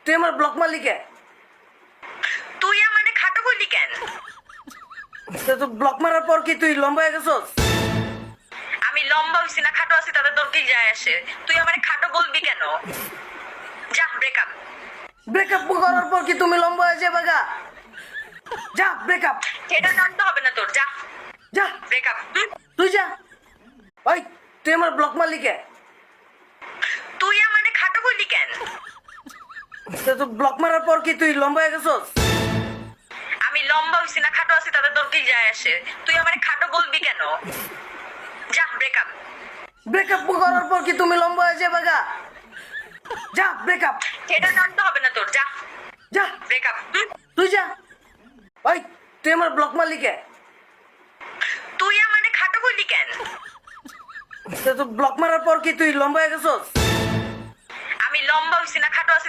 তুই আমার ব্লক মারলি কে? তুই আমারে খাটো বললি কেন? তো ব্লক মারার পর কি তুই লম্বা হয়ে গেছস? আমি লম্বা হইছি না খাটো আছি তাতে তোর কি যায় আসে? তুই আমারে খাটো বলবি কেন? যা ব্রেকআপ। ব্রেকআপ করার পর কি তুমি লম্বা হয়ে যাবে গা? যা ব্রেকআপ। এটা জানতে হবে না তোর, যা যা ব্রেকআপ। তুই যা। ওই তুই আমার ব্লক মারলি কে? তুই আমারে খাটো বললি কেন? তো ব্লক মারার পর কি তুই লম্বা হয়ে গেছস? আমি লম্বা হইছি না খাটো আছি তাতে তোর কি যায় আসে? তুই আমারে খাটো বলবি কেন? যা ব্রেকআপ। ব্রেকআপ করার পর কি তুমি লম্বা হয়ে যাবে গা? যা ব্রেকআপ। এটা জানতে হবে না তোর, যা যা ব্রেকআপ। তুই যা। ওই তুই আমার ব্লক মারলি কে? তুই আমারে খাটো বললি কেন? তো ব্লক মারার পর কি তুই লম্বা হয়ে গেছস? আমি লম্বা হইছি না খাটো আছি